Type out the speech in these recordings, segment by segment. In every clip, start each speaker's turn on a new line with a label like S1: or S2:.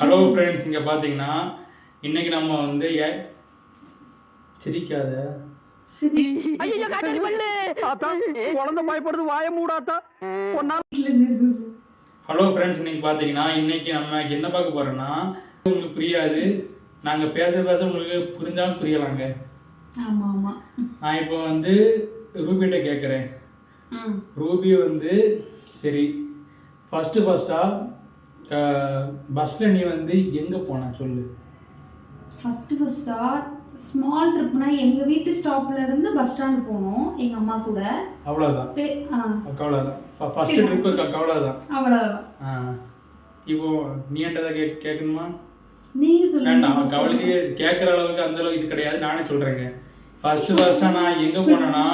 S1: Hello friends, இங்கே பார்த்தீங்கன்னா இன்னைக்கு நம்ம வந்து சிரிக்காத ஹலோ ஃப்ரெண்ட்ஸ், இன்னைக்கு பார்த்தீங்கன்னா இன்னைக்கு நம்ம என்ன பார்க்க போறோம்னா உங்களுக்கு புரியாது. நாங்கள் பேச உங்களுக்கு புரிஞ்சாலும் புரியலாங்க. நான் இப்போ வந்து ரூபிகிட்ட கேட்குறேன். ரூபி வந்து சரி ஃபஸ்ட்டாக பஸ்ஸில் நீ வந்து எங்கே போன சொல்லு.
S2: ஃபஸ்ட்டாக ஸ்மால் ட்ரிப்னா எங்கள் வீட்டு ஸ்டாப்ல இருந்து பஸ் ஸ்டாண்ட் போனோம் எங்கள் அம்மா கூட.
S1: அவ்வளோதான். ஃபஸ்ட்டு ட்ரிப்பு அவ்வளோதான். இப்போ நீ என்கிட்ட கேட்கணுமா?
S2: நீங்க சொல்லுங்க.
S1: அவளுக்கு கேட்குற அளவுக்கு அந்த அளவுக்கு இது கிடையாது. நானே சொல்கிறேங்க. ஃபஸ்ட்டாக நான் எங்கே போனேன்னா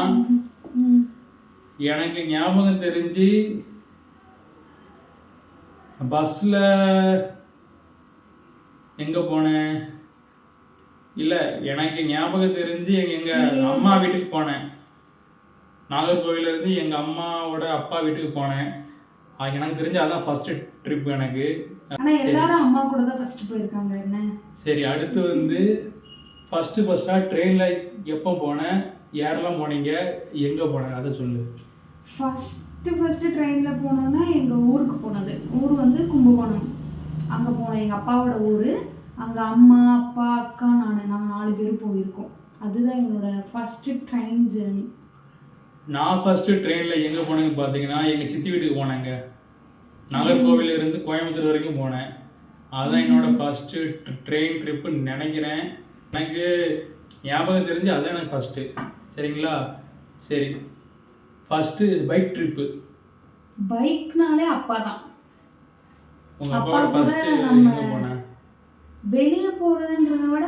S1: எனக்கு ஞாபகம் தெரிஞ்சு பஸ்ஸில் எங்கே போனேன் இல்லை, எனக்கு ஞாபகம் தெரிஞ்சு எங்கள் அம்மா வீட்டுக்கு போனேன். நாகர்கோவிலேருந்து எங்கள் அம்மாவோட அப்பா வீட்டுக்கு போனேன். எனக்கு தெரிஞ்சு அதான் ஃபஸ்ட்டு ட்ரிப் எனக்கு.
S2: எல்லாரும் அம்மா கூட தான் ஃபஸ்ட்டு போயிருக்காங்க. என்ன
S1: சரி, அடுத்து வந்து ஃபஸ்ட்டாக ட்ரெயினில் எப்போ போனேன், யாரெல்லாம் போனீங்க, எங்கே போனேன் அதை சொல்லு.
S2: ஃபஸ்ட்டு ட்ரெயினில் போனோன்னா எங்கள் ஊருக்கு போனது. ஊர் வந்து கும்பகோணம். அங்கே போனோம், எங்கள் அப்பாவோட ஊர். அங்கே அம்மா அப்பா அக்கா நாங்கள் 4 பேர் போயிருக்கோம். அதுதான் எங்களோட ஃபஸ்ட்டு ட்ரெயின் ஜேர்னி.
S1: நான் ஃபஸ்ட்டு ட்ரெயினில் எங்கே போனேன்னு பார்த்தீங்கன்னா எங்கள் சித்தி வீட்டுக்கு போனேங்க. நாகர்கோவிலிருந்து கோயம்புத்தூர் வரைக்கும் போனேன். அதுதான் என்னோட ஃபஸ்ட்டு ட்ரெயின் ட்ரிப்புன்னு நினைக்கிறேன். எனக்கு ஞாபகம் தெரிஞ்சு அதுதான் எனக்கு ஃபஸ்ட்டு. சரிங்களா? சரி, ஃபஸ்ட்டு பைக் ட்ரிப்பு.
S2: பைக்னாலே அப்பா தான்.
S1: உங்கள் அப்பாவோட ஃபஸ்ட்டு எங்கே போனேன்?
S2: வெளியே போகிறதுன்றத விட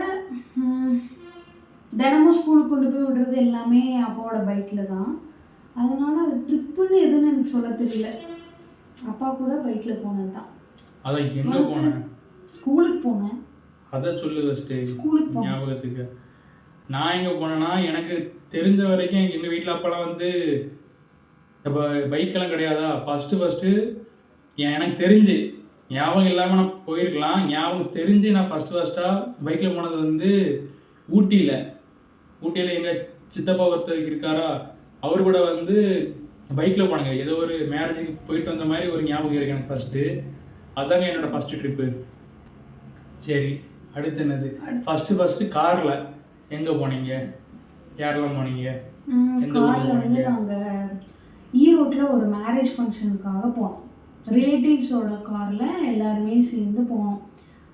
S2: தினமும் ஸ்கூலுக்கு கொண்டு போய் விடுறது எல்லாமே அப்பாவோட பைக்கில் தான். அதனால அது ட்ரிப்புன்னு எதுவும் எனக்கு சொல்ல தெரியல. அப்பா கூட பைக்கில் போனது தான்.
S1: அதான் எங்கே போனேன்?
S2: ஸ்கூலுக்கு போனேன்.
S1: அதான் சொல்லு ஃபஸ்ட்டு
S2: ஸ்கூலுக்கு
S1: ஞாபகத்துக்கு. நான் எங்கே போனேன்னா எனக்கு தெரிஞ்ச வரைக்கும் எங்கள் வீட்டில் அப்போலாம் வந்து இப்போ பைக்கெல்லாம் கிடையாதா. ஃபஸ்ட்டு எனக்கு தெரிஞ்சு ஞாபகம் இல்லாமல் நான் போயிருக்கலாம். ஞாபகம் தெரிஞ்சு நான் ஃபஸ்ட்டாக பைக்கில் போனது வந்து ஊட்டியில் எங்கள் சித்தப்பா ஒருத்தருக்கு இருக்காரா, அவர் கூட வந்து பைக்கில் போனாங்க. ஏதோ ஒரு மேரேஜுக்கு போயிட்டு வந்த மாதிரி ஒரு ஞாபகம் இருக்குது எனக்கு ஃபஸ்ட்டு. அதாங்க என்னோடய ஃபஸ்ட்டு ட்ரிப்பு. சரி, அடுத்து என்னது? ஃபஸ்ட்டு காரில் எங்கே போனீங்க, யாரெல்லாம் போனீங்க, எந்த ஊருக்கு போனீங்க?
S2: நாங்கள் ஈரோட்டில் ஒரு மேரேஜ் ஃபங்க்ஷனுக்காக போனோம். ரிலேட்டிவ்ஸோட காரில் எல்லாருமே சேர்ந்து போனோம்.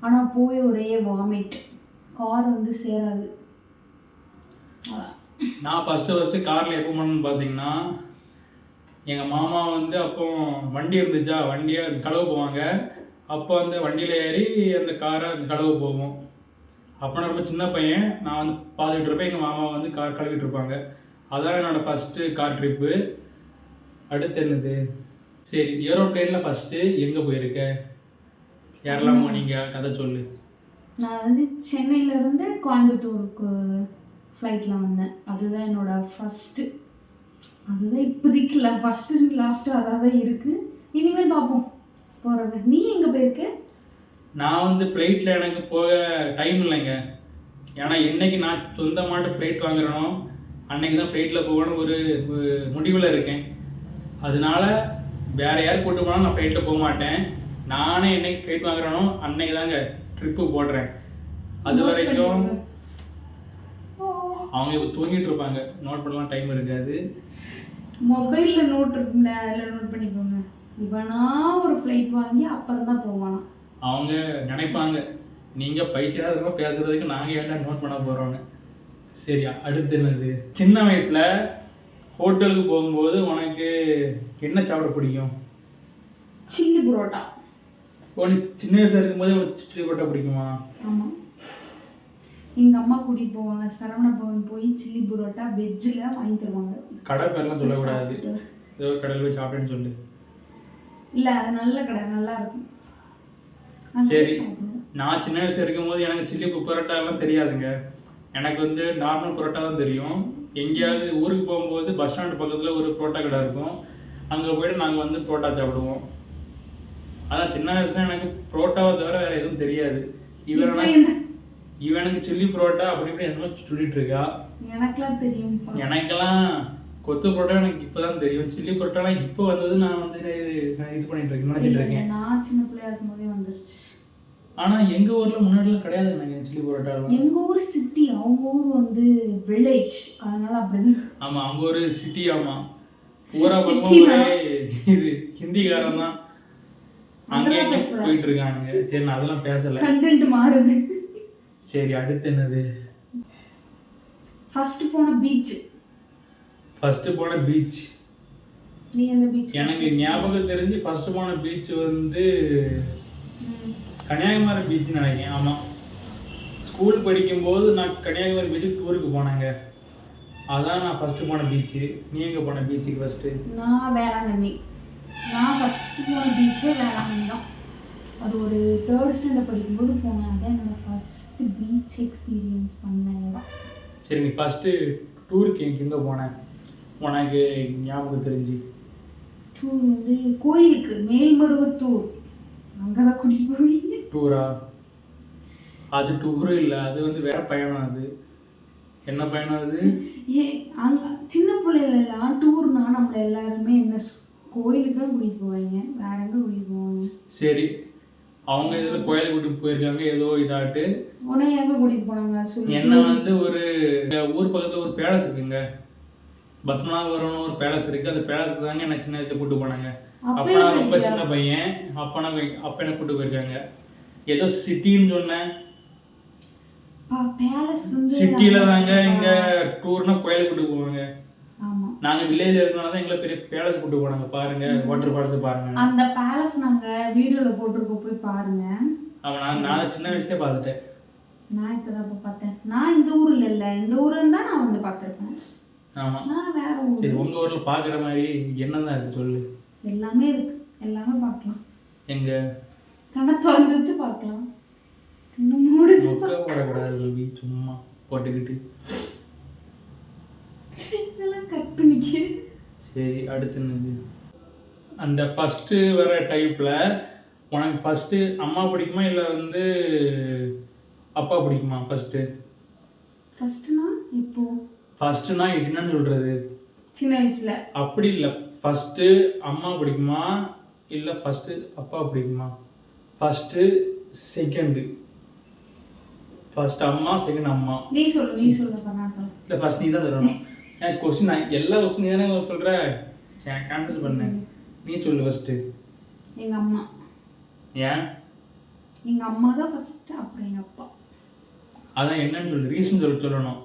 S2: ஆனால் போய் ஒரே வாமிட், கார் வந்து சேராது.
S1: நான் ஃபஸ்ட்டு காரில் எப்போ போனேன்னு பார்த்தீங்கன்னா எங்கள் மாமா வந்து அப்போ வண்டி இருந்துச்சா, வண்டியை கழுவ போவாங்க. அப்போ அந்த வண்டியில் ஏறி அந்த காரை அந்த கழுவ போவோம். அப்போ நான் ரொம்ப சின்ன பையன். நான் வந்து பார்த்துக்கிட்டு இருப்பேன், எங்கள் மாமா வந்து கார் கழுவிட்டு இருப்பாங்க. அதான் என்னோடய ஃபஸ்ட்டு கார் ட்ரிப்பு. அடுத்து என்னது? சரி, ஏரோப்ளேனில் ஃபஸ்ட்டு எங்கே போயிருக்க, யாரெல்லாம் போனீங்க, கதை சொல்லு.
S2: நான் வந்து சென்னையிலேருந்து கோயம்புத்தூருக்கு ஃப்ளைட்டில் வந்தேன். அதுதான் என்னோடய ஃபஸ்ட்டு. அதுதான் இப்போதைக்கு ஃபஸ்ட்டு லாஸ்ட்டு அதாக தான் இருக்குது. இனிமேல் பார்ப்போம் போகிறது. நீ எங்கே போயிருக்க?
S1: நான் வந்து ஃப்ளைட்டில் எனக்கு போக டைம் இல்லைங்க. ஏன்னா என்றைக்கு நான் சொந்தமாட்டு ஃப்ளைட் வாங்குறேனோ அன்றைக்கி தான் ஃப்ளைட்டில் போகணும்னு ஒரு முடிவில் இருக்கேன். அதனால வேறு யார் கூப்பிட்டு போனாலும் நான் ஃப்ளைட்டில் போக மாட்டேன். நானே என்னைக்கு ஃப்ளைட் வாங்குறேனோ அன்றைக்கி தாங்க ட்ரிப்பு போடுறேன். அது வரைக்கும் அவங்க இப்போ தூங்கிட்டு இருப்பாங்க, நோட் பண்ணலாம் டைம் இருக்காது.
S2: மொபைலில் நோட் இருக்குல்ல, அதில் நோட் பண்ணிக்கோங்க. இப்போ நான் ஒரு ஃப்ளைட் வாங்கி அப்புறம் தான் போவானா.
S1: அவங்க நினைப்பாங்க நீங்கள் பைத்தியாரமாக பேசுகிறதுக்கு நாங்கள் ஏன்டா நோட் பண்ண போகிறோன்னு. சரியா, அடுத்து என்னது? சின்ன வயசில் ஹோட்டலுக்கு போகும்போது உனக்கு என்ன சாப்பிட பிடிக்கும்?
S2: சில்லி புரோட்டா.
S1: உனக்கு சின்ன வயசில் இருக்கும்போது உனக்கு சில்லி புரோட்டா பிடிக்குமா?
S2: ஆமாம், எங்கள் அம்மா கூட்டிகிட்டு போவாங்க. சரவண பவன் போய் சில்லி புரோட்டா வெஜ்ஜில் வாங்கி தருவாங்க. கடை
S1: பேர்லாம் சொல்லக்கூடாது, ஏதோ கடையில் போய் சாப்பிட்டேன்னு சொல்லு.
S2: இல்லை, அது நல்ல கடை, நல்லா இருக்கும்.
S1: சரி, நான் சின்ன வயசில் இருக்கும்போது எனக்கு சில்லி புரோட்டாலாம் தெரியாதுங்க. எனக்கு வந்து நார்மல் புரோட்டா தான் தெரியும். எங்கேயாவது ஊருக்கு போகும்போது பஸ் ஸ்டாண்டு பக்கத்தில் ஒரு புரோட்டா கடை இருக்கும். அங்கே போய்ட்டு நாங்கள் வந்து புரோட்டா சாப்பிடுவோம். அதான் சின்ன வயசுல எனக்கு புரோட்டாவை தவிர வேற எதுவும் தெரியாது. இவனுக்கு சில்லி புரோட்டா அப்படி இப்படி என்னமோ சொல்லிட்டு இருக்கா.
S2: எனக்கெல்லாம் தெரியும்ப்பா.
S1: எனக்கெல்லாம் கொத்து புரோட்டா எனக்கு இப்பதான் தெரியும். சில்லி புரோட்டா இப்போ வந்தது. நான் வந்து இது பண்ணிட்டு இருக்கேன், நினைச்சிட்டு இருக்கேன்.
S2: நான் சின்ன பிள்ளையா இருக்கும்போதே வந்துருச்சு.
S1: ஆனா எங்க ஊர்ல முன்னாடிலாம் கிடையாது நினைக்கிறேன் சில்லி புரோட்டா.
S2: எங்க ஊர் சிட்டி, அவங்க ஊர் வந்து வில்லேஜ், அதனால அப்படிதான்.
S1: ஆமா, அவங்க ஒரு சிட்டி. ஆமா, ஊரா பக்கம் இது ஹிந்திக்காரன் தான் அங்கே போயிட்டு இருக்கானுங்க. சரி, நான் அதெல்லாம் பேசல, கண்டென்ட் மாறுது. சரி, அடுத்து என்னது?
S2: ஃபர்ஸ்ட் போன பீச். நீ எந்த பீச்?
S1: எனக்கு ஞாபகம் தெரிஞ்சு ஃபர்ஸ்ட் போன பீச் வந்து கன்னியாகுமரி பீச் நினைக்கிறேன். ஆமா, ஸ்கூல் படிக்கும்போது நான் கன்னியாகுமரி பீச்சுக்கு டூருக்கு போனேங்க. அதான் நான் ஃபர்ஸ்ட் போன பீச்சு. நீ எங்க போன பீச்சுக்கு ஃபர்ஸ்ட்?
S2: நான் வேளாங்கண்ணி. நான் ஃபர்ஸ்ட் போன பீச்சே வேளாங்கண்ணி தான். அது ஒரு 3rd ஸ்டாண்டர்ட் படிக்கும்போது போனேன். அதான் என்னோட ஃபர்ஸ்ட் பீச் எக்ஸ்பீரியன்ஸ் பண்ண இடம்.
S1: சரி, நீ ஃபர்ஸ்ட் டூருக்கு எங்கே போனேன் உனக்கு ஞாபகம் தெரிஞ்சு?
S2: டூர் வந்து கோயிலுக்கு, மேல்மருவத்தூர், அங்கதான் கூட்டிட்டு போய்.
S1: டூரா? அது டூரும் இல்லை, அது வந்து வேற பயணம். அது என்ன பயணம் அது?
S2: அங்கே சின்ன பிள்ளைகளெல்லாம் டூர்னா நம்மளை எல்லாருமே என்ன கோயிலுக்கு தான் கூட்டிகிட்டு போவாங்க, வேற எங்கே கூட்டிகிட்டு போவாங்க?
S1: சரி, அவங்க இதில் கோயிலுக்கு கூட்டிட்டு போயிருக்காங்க ஏதோ இதாட்டு.
S2: உடனே எங்கே கூட்டிகிட்டு போனாங்க சொல்லி?
S1: என்ன வந்து ஒரு ஊர் பக்கத்தில் ஒரு பேலஸ் இருக்குங்க, பத்மநாபபுரம்னு ஒரு பேலஸ் இருக்குது. அந்த பேலஸுக்கு தாங்க என்ன சின்ன வயசுல கூப்பிட்டு போனாங்க. அப்போ நான் ரொம்ப சின்ன பையன். அப்போ என்ன கூப்பிட்டு போயிருக்காங்க. ஏதோ சிட்டின்னு சொன்னேன்.
S2: பேலஸ் வந்து
S1: சிட்டில தாங்க இங்க டூர்னா கோயிலுக்கு கூட்டு போவாங்க.
S2: ஆமா,
S1: நாங்க வில்லேஜ்ல இருக்கனால தான் எங்களை பெரிய பேலஸ் கூட்டு போனாங்க. பாருங்க, வாட்டர் ஃபால்ஸ் பாருங்க.
S2: அந்த பேலஸ் நாங்க வீடியோல போட்டுருக்கோம், போய் பாருங்க.
S1: நான் சின்ன வயசுலயே பார்த்துட்டேன்.
S2: நான் இப்பதான் பார்த்தேன். நான் இந்த ஊர்ல இல்ல, இந்த ஊர்ல தான் நான் வந்து பார்த்திருப்பேன்.
S1: ஆமா,
S2: நான் வேற ஊர்.
S1: சரி, உங்க ஊர்ல பாக்குற மாதிரி என்னதான் இருக்கு சொல்லு?
S2: எல்லாமே இருக்கு, எல்லாமே பார்க்கலாம்.
S1: எங்க
S2: கண்ணை திறந்து வச்சு பார்க்கலாம். மூடு
S1: போடக்கூடாது, சும்மா போட்டுக்கிட்டு
S2: இதெல்லாம் கட் பண்ணிக்க.
S1: சரி, அடுத்து என்னது? அந்த ஃபர்ஸ்ட் வர டைப்ல உனக்கு ஃபர்ஸ்ட் அம்மா பிடிக்குமா இல்லை வந்து அப்பா பிடிக்குமா?
S2: ஃபர்ஸ்ட்னா இப்போ
S1: ஃபர்ஸ்ட்னா என்னன்னு சொல்றது?
S2: சின்ன வயசுல
S1: அப்படி இல்லை. ஃபர்ஸ்ட் அம்மா பிடிக்குமா இல்லை ஃபர்ஸ்ட் அப்பா பிடிக்குமா? First second. ஃபர்ஸ்ட் அம்மா, செகண்ட் அம்மா.
S2: நீ சொல்லு நான் சொல்ல.
S1: இல்லை, ஃபர்ஸ்ட் நீ தான் சொல்லணும். எனக்கு கொஸ்டின், நான் எல்லா கொஸ்டின் தானே சொல்கிற, கேன்சல் பண்ணேன். நீ சொல்லு ஃபர்ஸ்ட்.
S2: எங்கள் அம்மா.
S1: ஏன்?
S2: எங்கள் அம்மா தான் ஃபர்ஸ்ட், அப்புறம் எங்கள் அப்பா.
S1: அதான் என்னன்னு சொல்லு, ரீசன் சொல்லணும்.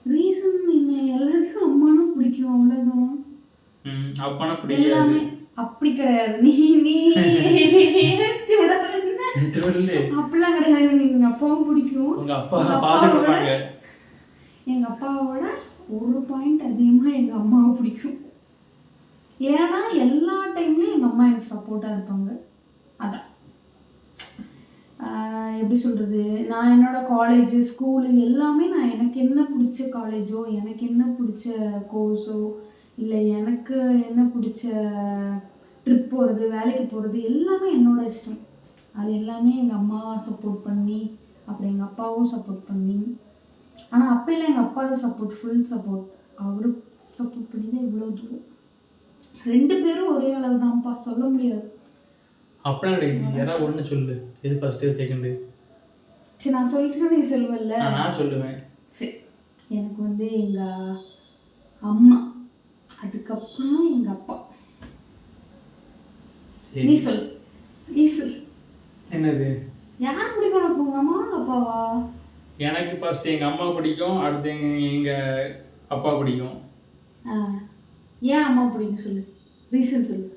S2: ரீசன் என்ன, எல்லாத்துக்கும் அம்மானா பிடிக்கும், அவ்வளோதான்.
S1: அப்பானா பிடிக்காது
S2: எல்லாமே அப்படி கிடையாது. நீ அப்படிலாம் கிடையாது. எங்க அப்பாவும் பிடிக்கும். எங்க அப்பாவோட ஒரு பாயிண்ட் அதிகமா எங்க அம்மாவை பிடிக்கும். ஏன்னா எல்லா டைம்லயும் எங்க அம்மா எனக்கு சப்போர்ட்டா இருப்பாங்க. அதான் எப்படி சொல்றது, நான் என்னோட காலேஜ், ஸ்கூலு எல்லாமே நான் எனக்கு என்ன பிடிச்ச காலேஜோ, எனக்கு என்ன பிடிச்ச கோர்ஸோ, இல்லை எனக்கு என்ன பிடிச்ச ட்ரிப் போகிறது, வேலைக்கு போகிறது, எல்லாமே என்னோட இஷ்டம். அது எல்லாமே எங்கள் அம்மா சப்போர்ட் பண்ணி, அப்புறம் எங்கள் அப்பாவும் சப்போர்ட் பண்ணி. ஆனால் அப்போல்லாம் எங்கள் அப்பா தான் சப்போர்ட், ஃபுல் சப்போர்ட். அவரு சப்போர்ட் பண்ணி தான் இவ்வளோ தூரம். 2 பேரும் ஒரே அளவு தான்ப்பா, சொல்ல முடியாது.
S1: அப்படிலாம் கிடையாது. யாராவது ஒன்று சொல்லு, எது ஃபர்ஸ்ட் செகண்டு?
S2: சரி, நான் சொல்லிட்டு நீ சொல்லுவல்ல.
S1: நான் சொல்லுவேன்.
S2: சரி, எனக்கு வந்து எங்கள் அம்மா, அதுக்கப்புறம் எங்கள் அப்பா. நீ சொல்லு.
S1: என்னது?
S2: யார் பிடிக்கும் உனக்கு, உங்க அம்மா அப்பாவா?
S1: எனக்கு ஃபர்ஸ்ட் எங்க அம்மா பிடிக்கும், அடுத்து எங்க அப்பா பிடிக்கும்.
S2: ஏன் அம்மா பிடிக்கும் சொல்லு, ரீசன் சொல்லு.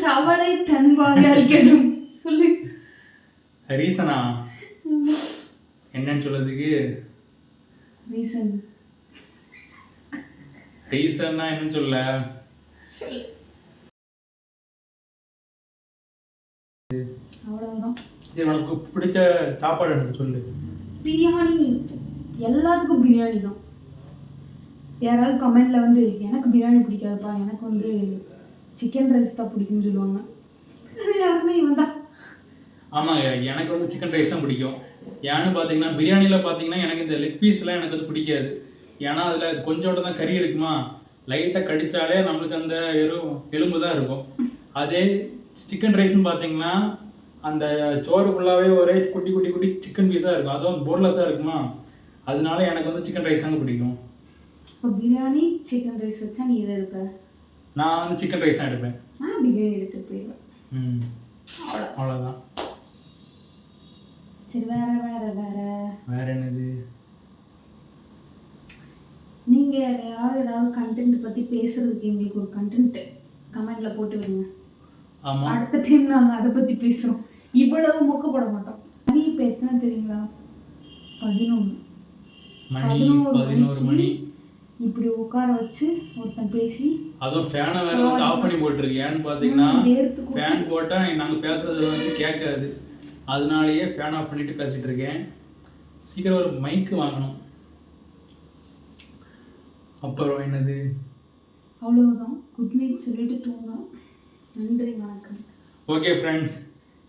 S2: தவளை தன்பாகால் கெடும் சொல்லு.
S1: ரீசனா என்னன்னு சொல்றதுக்கு? ரீசன்னா என்னன்னு சொல்ல?
S2: அவ்வளவுதான்.
S1: சரி, உனக்கு பிடிச்ச சாப்பாடு எனக்கு சொல்லு.
S2: பிரியாணி. எல்லாத்துக்கும் பிரியாணி தான். யாராவது கமெண்டில் வந்து எனக்கு பிரியாணி பிடிக்காதுப்பா, எனக்கு வந்து சிக்கன் ரைஸ் தான் பிடிக்கும்னு சொல்லுவாங்க. யாருன்னா இவன் தான்.
S1: ஆமாங்க, எனக்கு வந்து சிக்கன் ரைஸ் தான் பிடிக்கும். ஏன்னு பார்த்தீங்கன்னா பிரியாணியில் பார்த்தீங்கன்னா எனக்கு இந்த லெக் பீஸ்லாம் எனக்கு வந்து பிடிக்காது. ஏன்னா அதில் கொஞ்சோண்டு தான் கறி இருக்குமா, லைட்டாக கடித்தாலே நம்மளுக்கு அந்த வெறும் எலும்பு தான் இருக்கும். அதே சிக்கன் ரைஸ்னு பார்த்தீங்கன்னா அந்த சோறு ஃபுல்லாகவே ஒரே குட்டி குட்டி குட்டி சிக்கன் பீஸாக இருக்கும், அதுவும் போன்லெஸ்ஸாக இருக்குமா, அதனால எனக்கு வந்து சிக்கன் ரைஸ் தாங்க பிடிக்கும்.
S2: இப்போ பிரியாணி சிக்கன் ரைஸ் வச்சா நீ எதை எடுப்ப?
S1: நான் வந்து சிக்கன் ரைஸ் தான் எடுப்பேன்.
S2: நான் பிரியாணி எடுத்துட்டு போயிடுவேன்.
S1: அவ்வளோதான்.
S2: சரி, வேற வேற வேற
S1: வேற என்னது?
S2: நீங்கள் ஏதாவது கண்டென்ட் பற்றி பேசுறதுக்கு எங்களுக்கு ஒரு கண்டென்ட் கமெண்டில் போட்டு விடுங்க.
S1: ஆமாம்,
S2: அடுத்த டைம் நாங்கள் அதை பற்றி பேசுகிறோம். இவ்வளவு மொக்கப்பட மாட்டோம். மணி இப்போ எத்தனை தெரியுங்களா? 11.
S1: மணி 11 மணி.
S2: இப்படி உட்கார வச்சு ஒருத்தன் பேசி,
S1: அதுவும் ஃபேனை வேற வந்து ஆஃப் பண்ணி போட்டிருக்கு. ஏன்னு பார்த்தீங்கன்னா ஃபேன் போட்டால் நாங்கள் பேசுறது வந்து கேட்காது, அதனாலேயே ஃபேன் ஆஃப் பண்ணிட்டு பேசிட்டு இருக்கேன். சீக்கிரம் ஒரு மைக்கு வாங்கணும். அப்புறம் என்னது?
S2: அவ்வளவுதான். குட் நைட் சொல்லிட்டு தூங்கணும். நன்றி, வணக்கம்.
S1: ஓகே ஃப்ரெண்ட்ஸ்,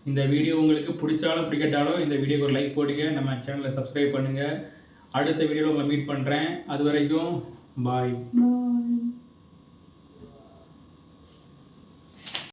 S1: இந்த வீடியோ உங்களுக்கு பிடிச்சாலும் பிடிக்கட்டாலும் இந்த வீடியோக்கு ஒரு லைக் போடுங்க, நம்ம சேனலை சப்ஸ்கிரைப் பண்ணுங்கள். அடுத்த வீடியோவில் உங்களை மீட் பண்ணுறேன். அது வரைக்கும் பாய்.